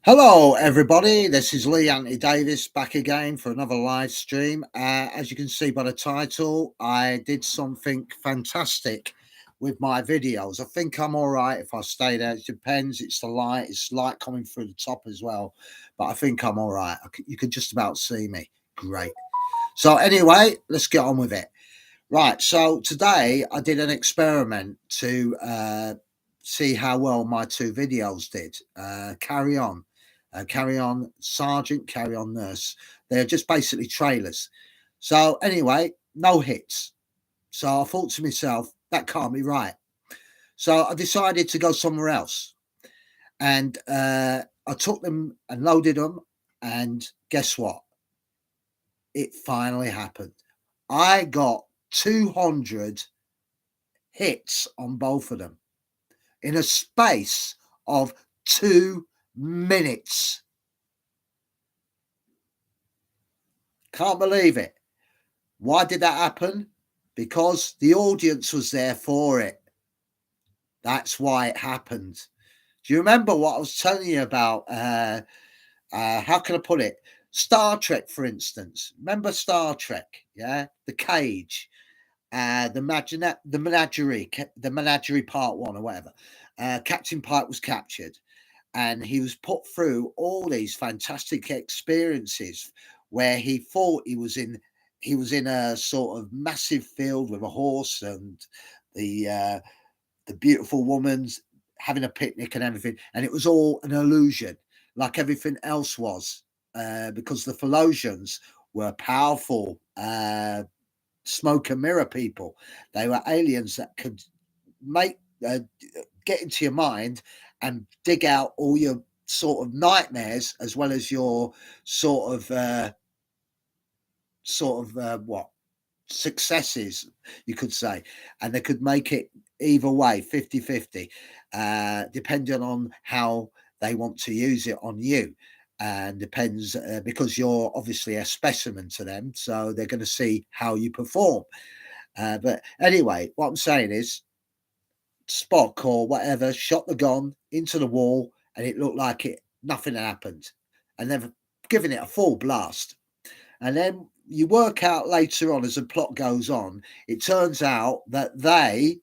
Hello, everybody. This is Lee Anthony Davis back again for another live stream. As you can see by the title, I did something fantastic with my videos. I think I'm all right if I stay there. It depends. It's the light. It's light coming through the top as well. But I think I'm all right. You can just about see me. Great. So anyway, let's get on with it. Right. So today I did an experiment to see how well my two videos did. Carry on Sergeant, Carry On Nurse. They're just basically trailers. So anyway, no hits. So I thought to myself, that can't be right. So I decided to go somewhere else. And I took them and loaded them. And guess what? It finally happened. I got 200 hits on both of them in a space of 2 minutes. Can't believe it. Why did that happen? Because the audience was there for it. That's why it happened. Do you remember what I was telling you about? How can I put it? Star Trek, for instance. Remember Star Trek? Yeah, the cage, the menagerie part one or whatever. Captain Pike was captured, and he was put through all these fantastic experiences where he thought he was in a sort of massive field with a horse and the beautiful woman's having a picnic and everything, and it was all an illusion, like everything else was, because the Philosians were powerful smoke and mirror people. They were aliens that could make get into your mind and dig out all your sort of nightmares as well as your what successes, you could say, and they could make it either way, 50-50, depending on how they want to use it on you. And depends, because you're obviously a specimen to them, so they're going to see how you perform. But anyway, what I'm saying is Spock or whatever shot the gun into the wall, and it looked like nothing had happened, and they've given it a full blast. And then you work out later on as the plot goes on, it turns out that they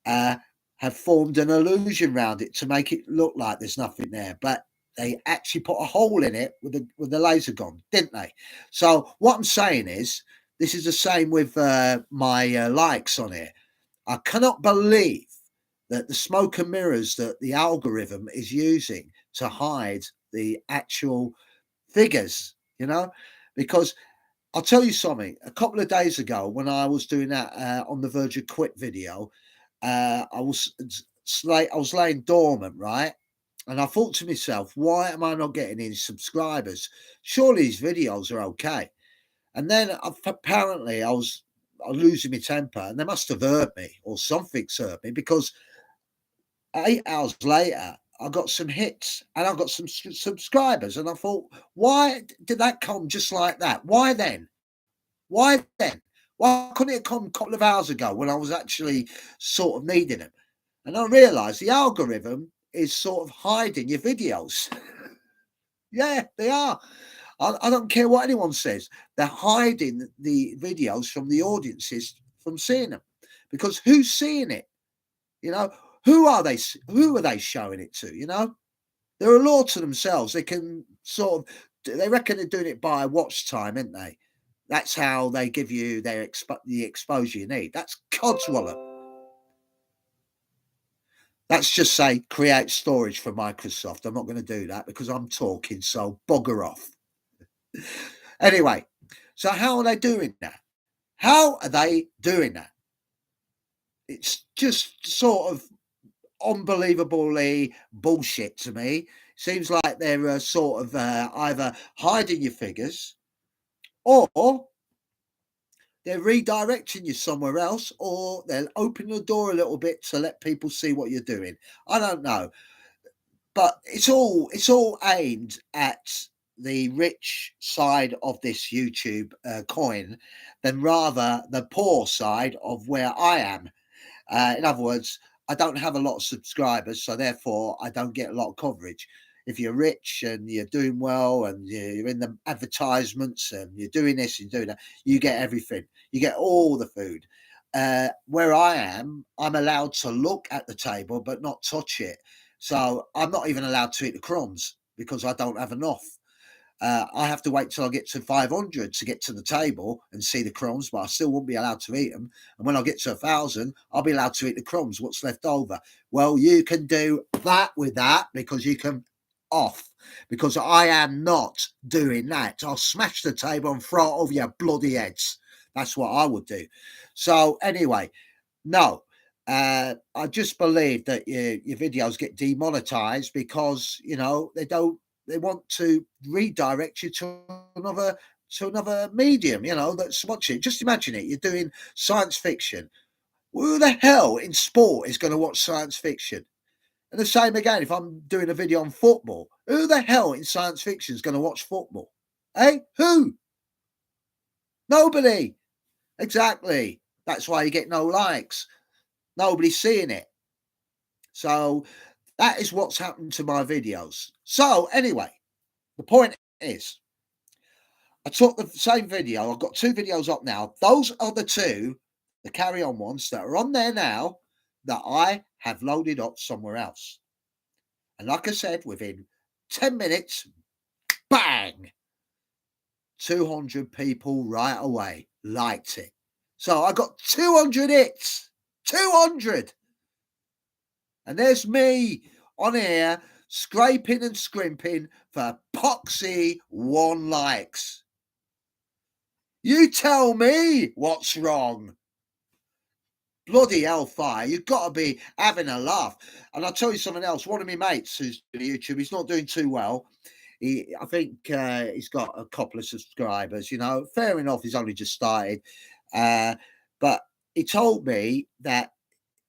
have formed an illusion around it to make it look like there's nothing there, but they actually put a hole in it with the laser gun, didn't they? So what I'm saying is, this is the same with my likes on it. I cannot believe that the smoke and mirrors that the algorithm is using to hide the actual figures, because I'll tell you something. A couple of days ago, when I was doing that on the Verge of Quit video, I was laying dormant, right? And I thought to myself, why am I not getting any subscribers? Surely these videos are okay. And then apparently I was losing my temper, and they must have heard me, or something's heard me, because 8 hours later, I got some hits and I got some subscribers. And I thought, why did that come just like that? Why then? Why then? Why couldn't it come a couple of hours ago when I was actually sort of needing it? And I realized the algorithm is sort of hiding your videos. Yeah, they are. I don't care what anyone says. They're hiding the videos from the audiences from seeing them, because who's seeing it? You know, who are they? Who are they showing it to? They're a law to themselves. They can sort of. They reckon they're doing it by watch time, aren't they? That's how they give you the exposure you need. That's codswallop. Let's just say create storage for Microsoft. I'm not going to do that because I'm talking, so bugger off. Anyway, so how are they doing that? How are they doing that? It's just sort of unbelievably bullshit to me. Seems like they're sort of either hiding your figures, or they're redirecting you somewhere else, or they're opening the door a little bit to let people see what you're doing. I don't know, but it's all aimed at the rich side of this YouTube coin, than rather the poor side of where I am. In other words, I don't have a lot of subscribers, so therefore I don't get a lot of coverage. If you're rich and you're doing well and you're in the advertisements and you're doing this and doing that, you get everything. You get all the food. Where I am, I'm allowed to look at the table but not touch it. So I'm not even allowed to eat the crumbs because I don't have enough. I have to wait till I get to 500 to get to the table and see the crumbs, but I still won't be allowed to eat them. And when I get to 1,000, I'll be allowed to eat the crumbs, what's left over. Well, you can do that with that because you can off, because I am not doing that. I'll smash the table and throw it over your bloody heads. That's what I would do. So anyway, no, I just believe that your videos get demonetized because they want to redirect you to another medium, that's watching. Just imagine it. You're doing science fiction. Who the hell in sport is going to watch science fiction? And the same again, if I'm doing a video on football, who the hell in science fiction is going to watch football? Who? Nobody. Exactly. That's why you get no likes. Nobody's seeing it. So that is what's happened to my videos. So anyway, the point is, I took the same video. I've got 2 videos up now. Those are the 2, the carry on ones that are on there now that I have loaded up somewhere else. And like I said, within 10 minutes, bang, 200 people right away liked it. So I got 200 hits, 200. And there's me on here scraping and scrimping for poxy 1 likes. You tell me what's wrong. Bloody hellfire. You've got to be having a laugh. And I'll tell you something else. One of my mates who's doing YouTube, he's not doing too well. I think he's got a couple of subscribers, fair enough. He's only just started. But he told me that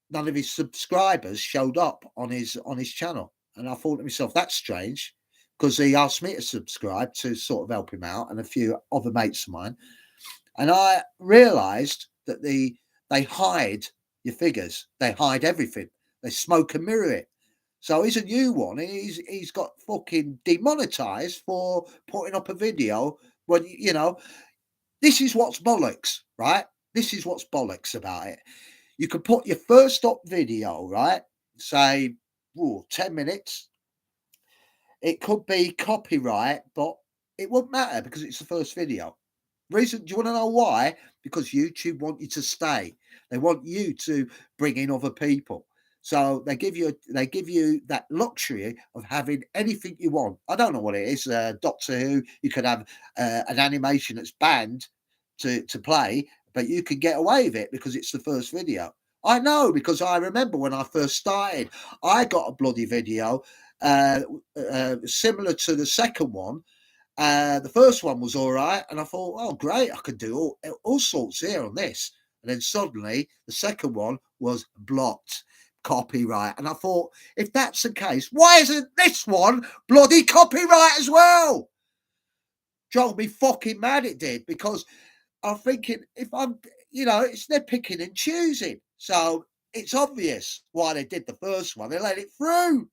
none of his subscribers showed up on his channel. And I thought to myself, that's strange, because he asked me to subscribe to sort of help him out and a few other mates of mine. And I realized that they hide your figures. They hide everything. They smoke and mirror it. So he's a new one. He's got fucking demonetized for putting up a video when, this is what's bollocks, right? This is what's bollocks about it. You can put your first up video, right? Say, 10 minutes. It could be copyright, but it won't matter because it's the first video. Reason, do you want to know why? Because YouTube want you to stay. They want you to bring in other people. So they give you that luxury of having anything you want. I don't know what it is. Doctor Who, you could have an animation that's banned to play, but you can get away with it because it's the first video. I know, because I remember when I first started, I got a bloody video similar to the second one. The first one was all right, and I thought, oh, great, I could do all sorts here on this. And then suddenly the second one was blocked, copyright. And I thought, if that's the case, why isn't this one bloody copyright as well? Drove me fucking mad, it did, because I'm thinking, if I'm, they're picking and choosing. So it's obvious why they did the first one. They let it through.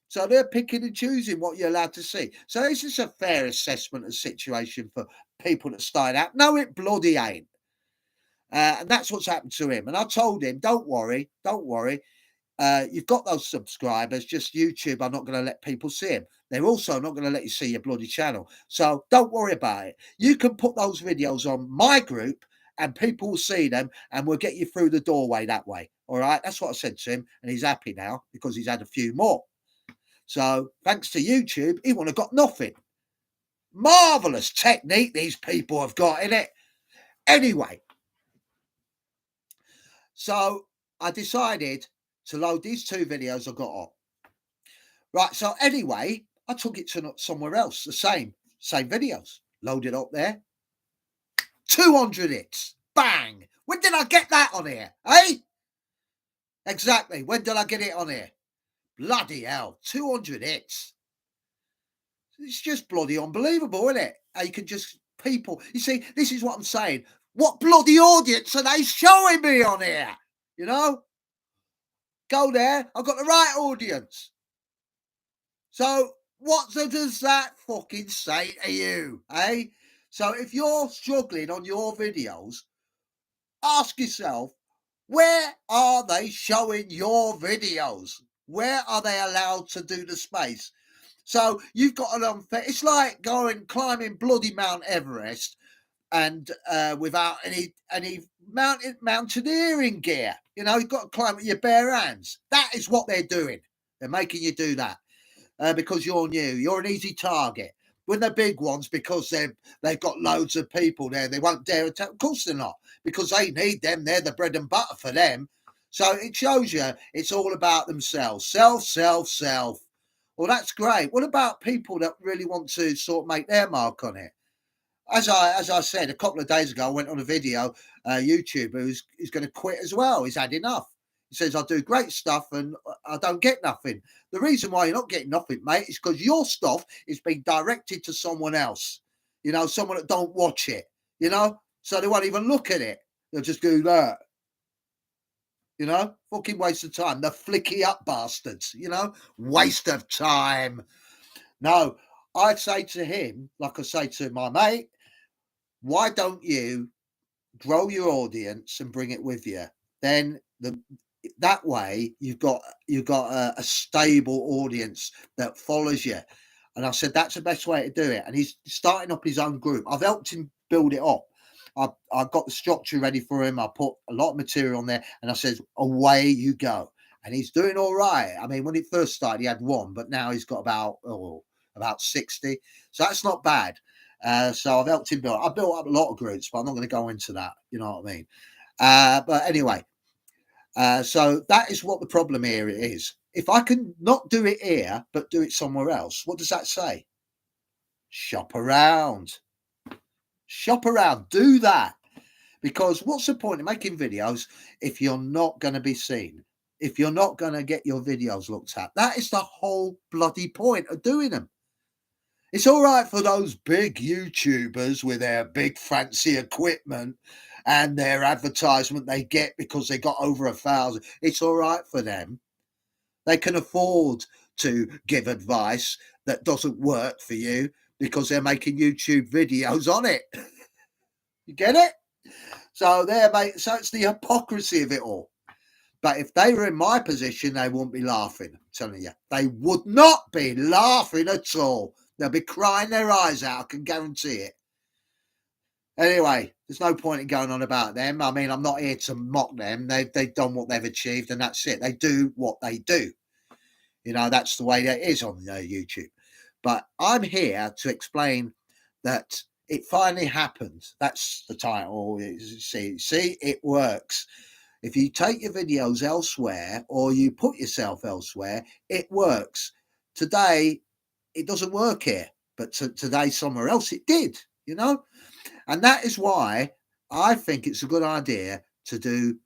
So they're picking and choosing what you're allowed to see. So is this a fair assessment of the situation for people that start out? No, it bloody ain't. And that's what's happened to him. And I told him, don't worry. You've got those subscribers, just YouTube are not going to let people see them. They're also not going to let you see your bloody channel. So don't worry about it. You can put those videos on my group and people will see them and we'll get you through the doorway that way. All right. That's what I said to him. And he's happy now because he's had a few more. So thanks to YouTube, he wouldn't have got nothing. Marvellous technique these people have got in it. Anyway, so I decided to load these 2 videos I got up. Right, so anyway, I took it to somewhere else, the same videos. Loaded up there. 200 hits. Bang. When did I get that on here? Exactly. When did I get it on here? Bloody hell. 200 hits. It's just bloody unbelievable, isn't it? How you can just, people, you see, this is what I'm saying. What bloody audience are they showing me on here? Go there. I've got the right audience. So what does that fucking say to you, eh? So if you're struggling on your videos, ask yourself, where are they showing your videos? Where are they allowed to do the space? So you've got an unfair. It's like going climbing bloody Mount Everest and without any mountaineering gear. You know, you've got to climb with your bare hands. That is what they're doing. They're making you do that because you're new. You're an easy target. When the big ones, because they've got loads of people there, they won't dare attack. Of course they're not, because they need them. They're the bread and butter for them. So it shows you it's all about themselves. Self, self, self. Well, that's great. What about people that really want to sort of make their mark on it? As I said a couple of days ago, I went on a video, YouTuber who's going to quit as well. He's had enough. He says, I do great stuff and I don't get nothing. The reason why you're not getting nothing, mate, is because your stuff is being directed to someone else. You know, someone that don't watch it, you know, so they won't even look at it. They'll just do that. You know, fucking waste of time. The flicky up bastards, you know, waste of time. No, I'd say to him, like I say to my mate, why don't you grow your audience and bring it with you? Then that way you've got a stable audience that follows you. And I said that's the best way to do it. And he's starting up his own group. I've helped him build it up. I got the structure ready for him. I put a lot of material on there, and I said, away you go. And he's doing all right. I mean, when it first started, he had one, but now he's got about 60. So that's not bad. So I've helped him build. I built up a lot of groups, but I'm not going to go into that. You know what I mean? But anyway, so that is what the problem here is. If I can not do it here, but do it somewhere else, what does that say? Shop around. Shop around. Do that. Because what's the point of making videos if you're not going to be seen? If you're not going to get your videos looked at? That is the whole bloody point of doing them. It's all right for those big YouTubers with their big fancy equipment and their advertisement they get because they got over 1,000. It's all right for them. They can afford to give advice that doesn't work for you because they're making YouTube videos on it. You get it? So so it's the hypocrisy of it all. But if they were in my position, they wouldn't be laughing. I'm telling you, they would not be laughing at all. They'll be crying their eyes out. I can guarantee it. Anyway, there's no point in going on about them. I mean, I'm not here to mock them. They've done what they've achieved, and that's it. They do what they do. You know, that's the way that is on YouTube. But I'm here to explain that it finally happened. That's the title. See, it works. If you take your videos elsewhere or you put yourself elsewhere, it works. Today, it doesn't work here, but today somewhere else it did, you know? And that is why I think it's a good idea to do,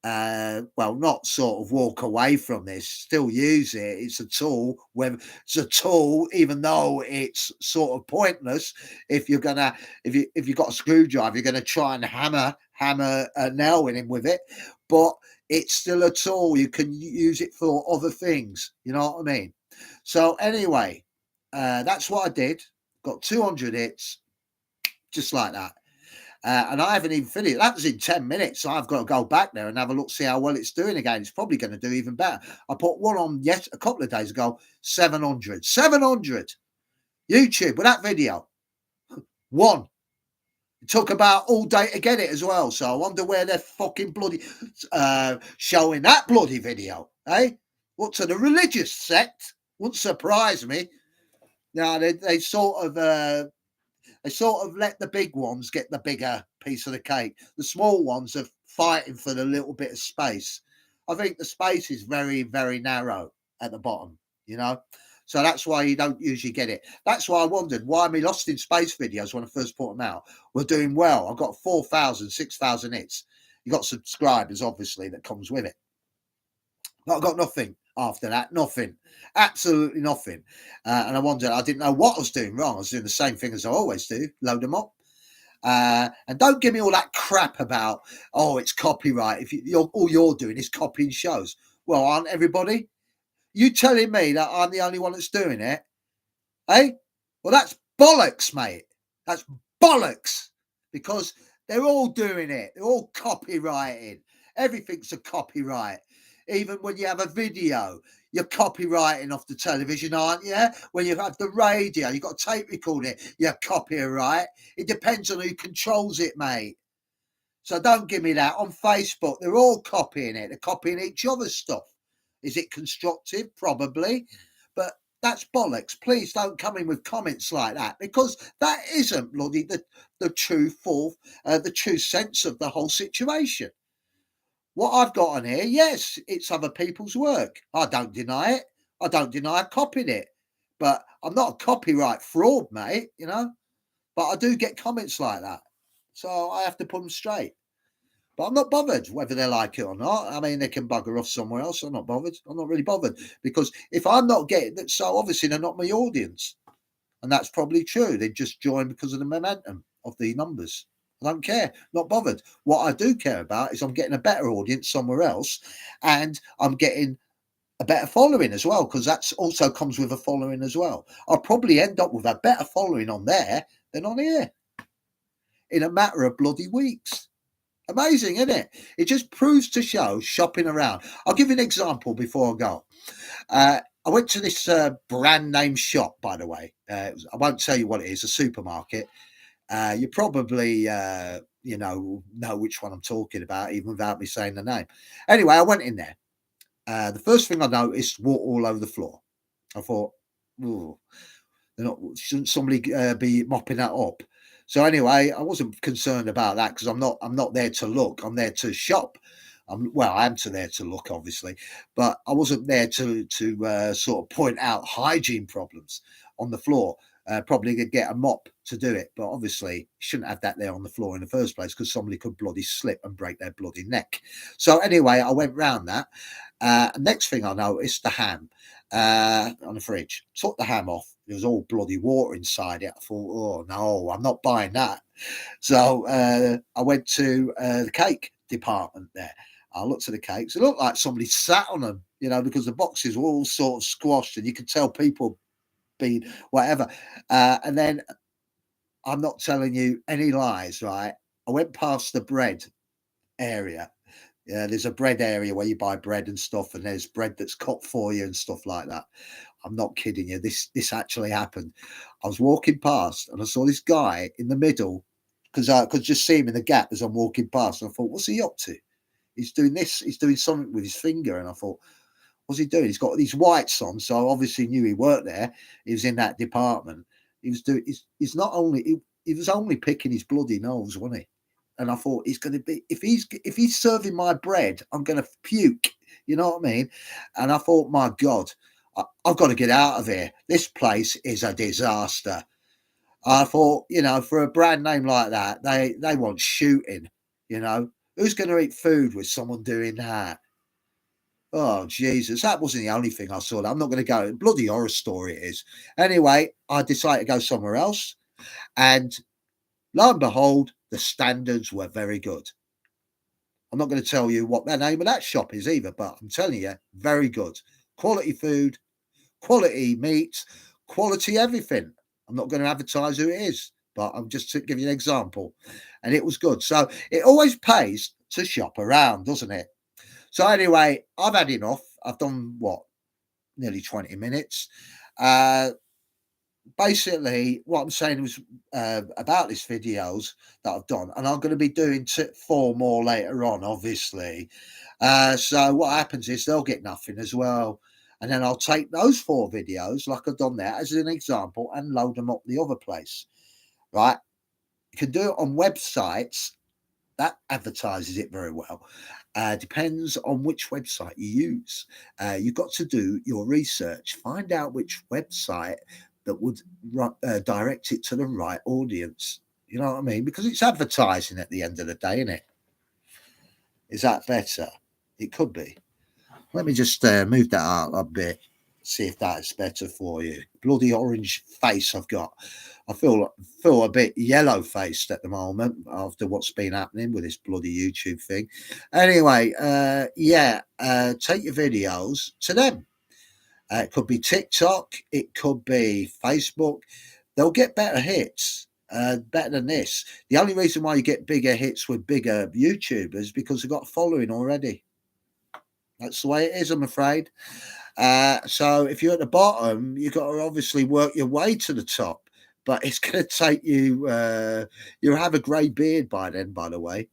well, not sort of walk away from this, still use it. It's a tool, it's a tool, even though it's sort of pointless. If you're gonna, if you've got a screwdriver, you're gonna try and hammer a nail in him with it, but it's still a tool. You can use it for other things. You know what I mean? So anyway, that's what I did. Got 200 hits, just like that. And I haven't even finished. That was in 10 minutes. So I've got to go back there and have a look, see how well it's doing again. It's probably going to do even better. I put one on a couple of days ago, 700. 700. YouTube with that video. One. It took about all day to get it as well. So I wonder where they're fucking bloody showing that bloody video. Eh? What's a religious sect? Wouldn't surprise me. Now they sort of let the big ones get the bigger piece of the cake. The small ones are fighting for the little bit of space. I think the space is very, very narrow at the bottom, you know? So that's why you don't usually get it. That's why I wondered why my Lost in Space videos, when I first put them out, were doing well. I've got 4,000, 6,000 hits. You got subscribers, obviously, that comes with it. But I've got nothing after that. Nothing. Absolutely nothing. And I wondered, I didn't know what I was doing wrong. I was doing the same thing as I always do, load them up. And don't give me all that crap about, oh, it's copyright. If all you're doing is copying shows. Well, aren't everybody? You telling me that I'm the only one that's doing it? Eh? Well, that's bollocks, mate. That's bollocks. Because they're all doing it. They're all copywriting. Everything's a copyright. Even when you have a video, you're copywriting off the television, aren't you? When you have the radio, you've got a tape recorder, you're copyright. It depends on who controls it, mate. So don't give me that. On Facebook, they're all copying it. They're copying each other's stuff. Is it constructive? Probably. But that's bollocks. Please don't come in with comments like that, because that isn't bloody the true the true sense of the whole situation. What I've got on here, yes, it's other people's work. I don't deny it. I don't deny I copied it. But I'm not a copyright fraud, mate, you know. But I do get comments like that. So I have to put them straight. But I'm not bothered whether they like it or not. I mean, they can bugger off somewhere else. I'm not bothered. I'm not really bothered, because if I'm not getting that, so obviously they're not my audience. And that's probably true. They just joined because of the momentum of the numbers. I don't care. Not bothered. What I do care about is I'm getting a better audience somewhere else, and I'm getting a better following as well, because that's also comes with a following as well. I'll probably end up with a better following on there than on here in a matter of bloody weeks. Amazing, isn't it? It just proves to show shopping around. I'll give you an example before I go. I went to this brand name shop, by the way. I won't tell you what it is, a supermarket. You probably, know which one I'm talking about, even without me saying the name. Anyway, I went in there. The first thing I noticed, water all over the floor. I thought, ooh, shouldn't somebody be mopping that up? So anyway, I wasn't concerned about that, because I'm not there to look. I'm there to shop. I am there to look, obviously, but I wasn't there to sort of point out hygiene problems on the floor. Probably could get a mop to do it, but obviously shouldn't have that there on the floor in the first place, because somebody could bloody slip and break their bloody neck. So anyway, I went round that. Next thing I noticed, the ham on the fridge. Took the ham off. There was all bloody water inside it. I thought, oh no, I'm not buying that. So I went to the cake department there. I looked at the cakes. It looked like somebody sat on them, because the boxes were all sort of squashed, and you could tell people been whatever. And then, I'm not telling you any lies, right? I went past the bread area. Yeah, there's a bread area where you buy bread and stuff, and there's bread that's cut for you and stuff like that. I'm not kidding you. This actually happened. I was walking past and I saw this guy in the middle, because I could just see him in the gap as I'm walking past. And I thought, what's he up to? He's doing this. He's doing something with his finger. And I thought, what's he doing? He's got these whites on, so I obviously knew he worked there. He was in that department. He was doing. He's not only he was only picking his bloody nose, wasn't he? And I thought, he's going to be, if he's serving my bread, I'm going to puke. You know what I mean? And I thought, my God, I've got to get out of here. This place is a disaster. I thought, for a brand name like that, they want shooting. Who's going to eat food with someone doing that? Oh, Jesus. That wasn't the only thing I saw. I'm not going to go. Bloody horror story it is. Anyway, I decided to go somewhere else. And lo and behold, the standards were very good. I'm not going to tell you what the name of that shop is either, but I'm telling you, very good. Quality food, quality meat, quality everything. I'm not going to advertise who it is, but I'm just to give you an example. And it was good. So it always pays to shop around, doesn't it? So anyway, I've had enough. I've done nearly 20 minutes. Basically, what I'm saying was about these videos that I've done, and I'm going to be doing 4 more later on, obviously. So what happens is they'll get nothing as well. And then I'll take those 4 videos, like I've done there, as an example, and load them up the other place, right? You can do it on websites. That advertises it very well. Depends on which website you use. You've got to do your research. Find out which website that would direct it to the right audience. You know what I mean? Because it's advertising at the end of the day, isn't it? Is that better? It could be. Let me just move that out a bit. See if that is better for you. Bloody orange face I've got. I feel a bit yellow faced at the moment after what's been happening with this bloody YouTube thing. Anyway, yeah, take your videos to them. It could be TikTok, it could be Facebook. They'll get better hits, better than this. The only reason why you get bigger hits with bigger YouTubers because they've got a following already. That's the way it is, I'm afraid. So if you're at the bottom, you've got to obviously work your way to the top. But it's going to take you. You'll have a grey beard by then. By the way,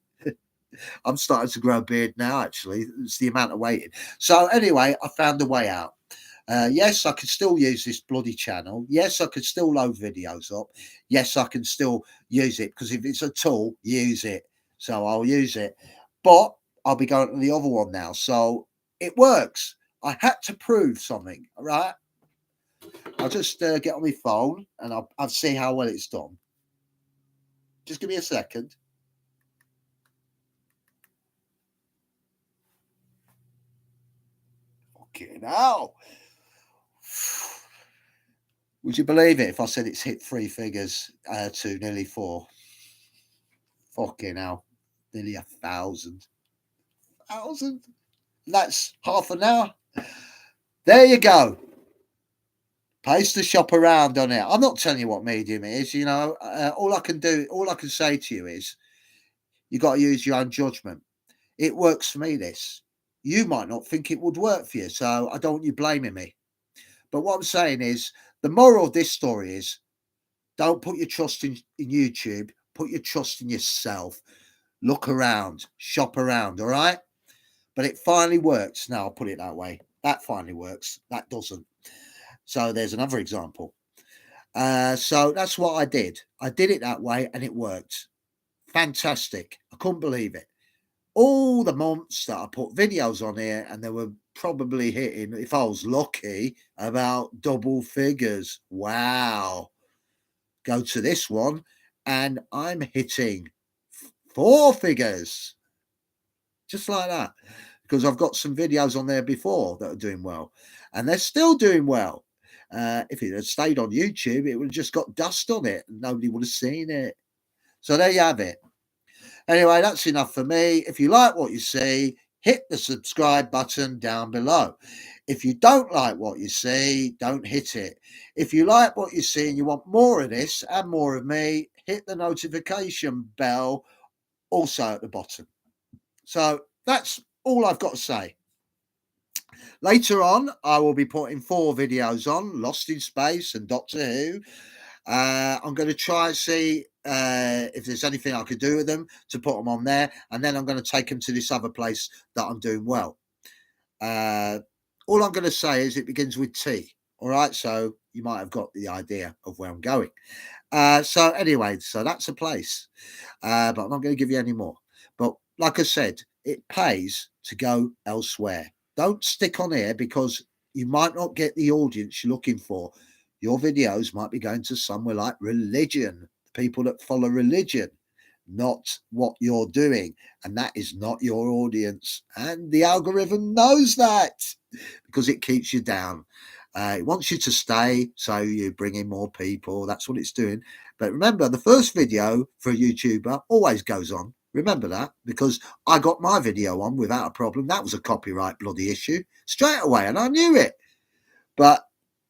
I'm starting to grow a beard now. Actually, it's the amount of waiting. So anyway, I found a way out. Yes, I could still use this bloody channel. Yes, I could still load videos up. Yes, I can still use it because if it's a tool, use it. So I'll use it. But I'll be going to the other one now. So it works. I had to prove something, all right? I'll just get on my phone and I'll see how well it's done. Just give me a second. Fucking hell. Would you believe it if I said it's hit 3 figures to nearly 4? Fucking hell. Nearly 1,000. 1,000? That's half an hour. There you go. Pays to shop around on it. I'm not telling you what medium it is. You know, all I can say to you is you got to use your own judgment. It works for me, this. You might not think it would work for you, so I don't want you blaming me. But what I'm saying is, the moral of this story is, don't put your trust in YouTube. Put your trust in yourself. Look around. Shop around, all right? But it finally works. Now, I'll put it that way. That finally works. That doesn't. So there's another example. So that's what I did. I did it that way and it worked. Fantastic. I couldn't believe it. All the months that I put videos on here, and they were probably hitting, if I was lucky, about double figures. Wow. Go to this one, and I'm hitting 4 figures. Just like that. Because I've got some videos on there before that are doing well. And they're still doing well. If it had stayed on YouTube, it would have just got dust on it and nobody would have seen it. So there you have it. Anyway, that's enough for me. If you like what you see, hit the subscribe button down below. If you don't like what you see, don't hit it. If you like what you see and you want more of this and more of me, hit the notification bell also at the bottom. So that's all I've got to say. Later on, I will be putting 4 videos on, Lost in Space and Doctor Who. I'm going to try and see if there's anything I could do with them to put them on there. And then I'm going to take them to this other place that I'm doing well. All I'm going to say is it begins with T. All right. So you might have got the idea of where I'm going. So anyway, so that's a place. But I'm not going to give you any more. But like I said, it pays to go elsewhere. Don't stick on here because you might not get the audience you're looking for. Your videos might be going to somewhere like religion, people that follow religion, not what you're doing. And that is not your audience. And the algorithm knows that because it keeps you down. It wants you to stay, so you bring in more people. That's what it's doing. But remember, the first video for a YouTuber always goes on. Remember that, because I got my video on without a problem. That was a copyright bloody issue straight away, and I knew it. But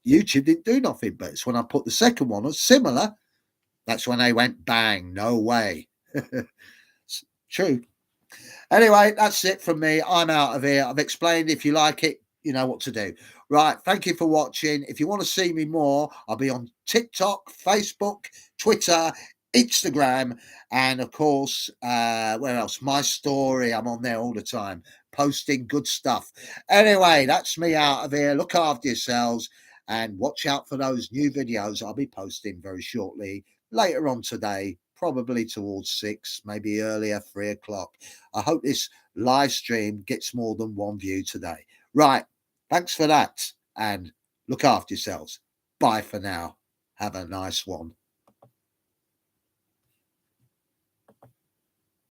YouTube didn't do nothing. But it's when I put the second one on, similar, that's when they went bang, no way. True. Anyway, that's it from me. I'm out of here. I've explained. If you like it, you know what to do. Right. Thank you for watching. If you want to see me more, I'll be on TikTok, Facebook, Twitter, Instagram, and of course, where else? My story. I'm on there all the time, posting good stuff. Anyway, that's me out of here. Look after yourselves and watch out for those new videos I'll be posting very shortly later on today, probably towards 6, maybe earlier, 3 o'clock. I hope this live stream gets more than 1 view today. Right. Thanks for that. And look after yourselves. Bye for now. Have a nice one.